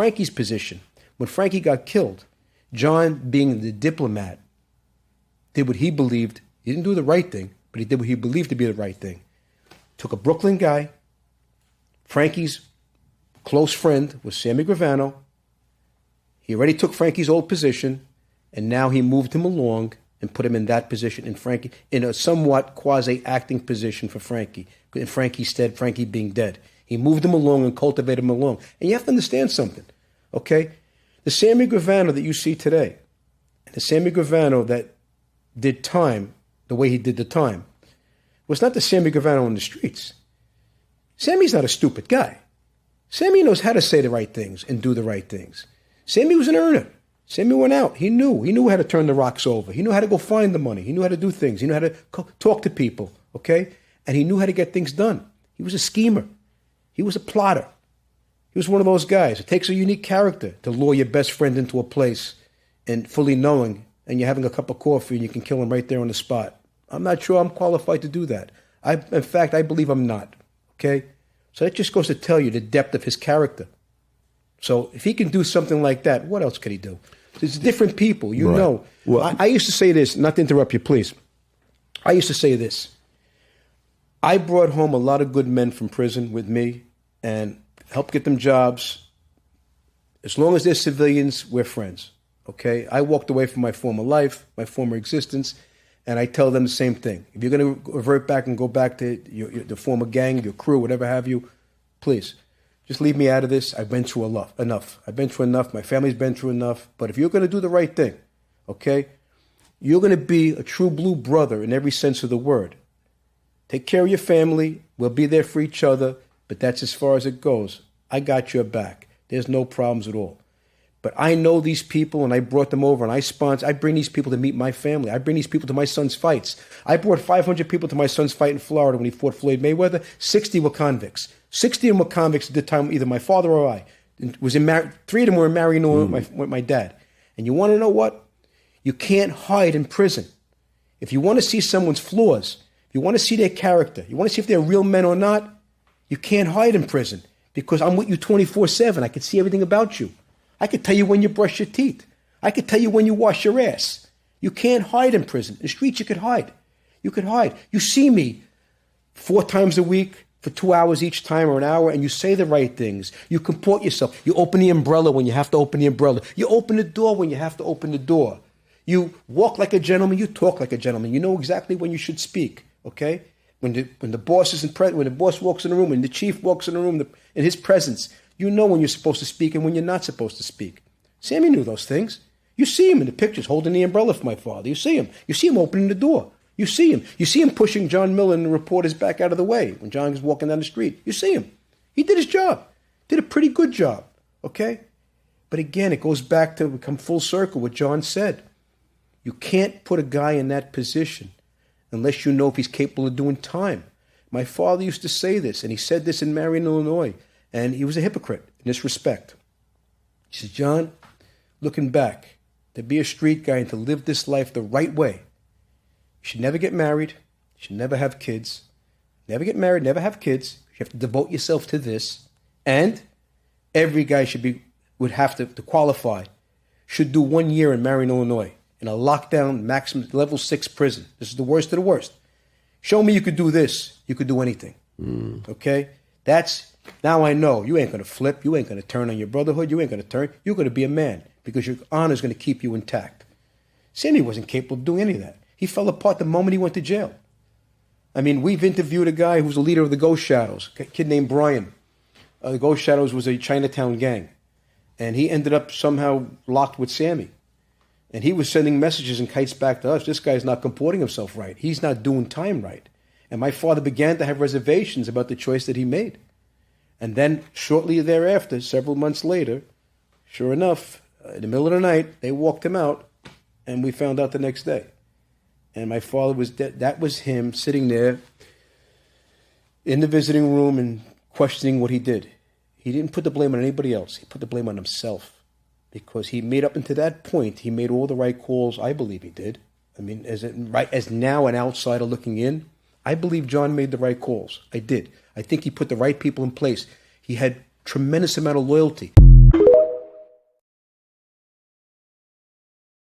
Frankie's position. When Frankie got killed, John, being the diplomat, did what he believed. He didn't do the right thing, but he did what he believed to be the right thing. Took a Brooklyn guy. Frankie's close friend was Sammy Gravano. He already took Frankie's old position, and now he moved him along and put him in that position in Frankie, in a somewhat quasi-acting position for Frankie. In Frankie's stead, Frankie being dead. He moved him along and cultivated him along. And you have to understand something, okay? The Sammy Gravano that you see today, and the Sammy Gravano that did time the way he did the time, was not the Sammy Gravano on the streets. Sammy's not a stupid guy. Sammy knows how to say the right things and do the right things. Sammy was an earner. Sammy went out. He knew how to turn the rocks over. He knew how to go find the money. He knew how to do things. He knew how to talk to people, okay? And he knew how to get things done. He was a schemer. He was a plotter. He was one of those guys. It takes a unique character to lure your best friend into a place and fully knowing, and you're having a cup of coffee and you can kill him right there on the spot. I'm not sure I'm qualified to do that. In fact, I believe I'm not, okay? So that just goes to tell you the depth of his character. So if he can do something like that, what else could he do? There's different people, you know. Well, I used to say this, not to interrupt you, please. I used to say this. I brought home a lot of good men from prison with me and helped get them jobs. As long as they're civilians, we're friends, okay? I walked away from my former life, my former existence, and I tell them the same thing. If you're going to revert back and go back to the former gang, your crew, whatever have you, please, just leave me out of this. I've been through enough. I've been through enough. My family's been through enough. But if you're going to do the right thing, okay, you're going to be a true blue brother in every sense of the word. Take care of your family. We'll be there for each other. But that's as far as it goes. I got your back. There's no problems at all. But I know these people, and I brought them over, and I bring these people to meet my family. I bring these people to my son's fights. I brought 500 people to my son's fight in Florida when he fought Floyd Mayweather. 60 were convicts. 60 of them were convicts at the time, either my father or I. 3 of them were in Marion with my dad. And you want to know what? You can't hide in prison. If you want to see someone's flaws, if you want to see their character, you want to see if they're real men or not, you can't hide in prison because I'm with you 24/7. I can see everything about you. I could tell you when you brush your teeth. I could tell you when you wash your ass. You can't hide in prison. In the streets, you could hide. You could hide. You see me 4 times a week for 2 hours each time or an hour, and you say the right things. You comport yourself. You open the umbrella when you have to open the umbrella. You open the door when you have to open the door. You walk like a gentleman. You talk like a gentleman. You know exactly when you should speak, okay? When the boss isn't present, when the boss walks in the room, when the chief walks in the room, in his presence, you know when you're supposed to speak and when you're not supposed to speak. Sammy knew those things. You see him in the pictures holding the umbrella for my father. You see him. You see him opening the door. You see him. You see him pushing John Miller and the reporters back out of the way when John is walking down the street. You see him. He did his job. Did a pretty good job. Okay? But again, it goes back to come full circle what John said. You can't put a guy in that position unless you know if he's capable of doing time. My father used to say this, and he said this in Marion, Illinois. And he was a hypocrite in this respect. He said, John, looking back, to be a street guy and to live this life the right way, you should never get married. You should never have kids. Never get married, never have kids. You have to devote yourself to this. And every guy would have to qualify, should do 1 year in Marion, Illinois, in a lockdown, maximum level 6 prison. This is the worst of the worst. Show me you could do this. You could do anything. Okay? Now I know you ain't going to flip. You ain't going to turn on your brotherhood. You ain't going to turn. You're going to be a man because your honor is going to keep you intact. Sammy wasn't capable of doing any of that. He fell apart the moment he went to jail. I mean, we've interviewed a guy who was the leader of the Ghost Shadows, a kid named Brian. The Ghost Shadows was a Chinatown gang. And he ended up somehow locked with Sammy. And he was sending messages and kites back to us. This guy's not comporting himself right. He's not doing time right. And my father began to have reservations about the choice that he made. And then shortly thereafter, several months later, sure enough, in the middle of the night, they walked him out, and we found out the next day. And my father was dead. That was him sitting there in the visiting room and questioning what he did. He didn't put the blame on anybody else. He put the blame on himself because he made up until that point, he made all the right calls. I believe he did. I mean, as now an outsider looking in, I believe John made the right calls. I did. I think he put the right people in place. He had tremendous amount of loyalty.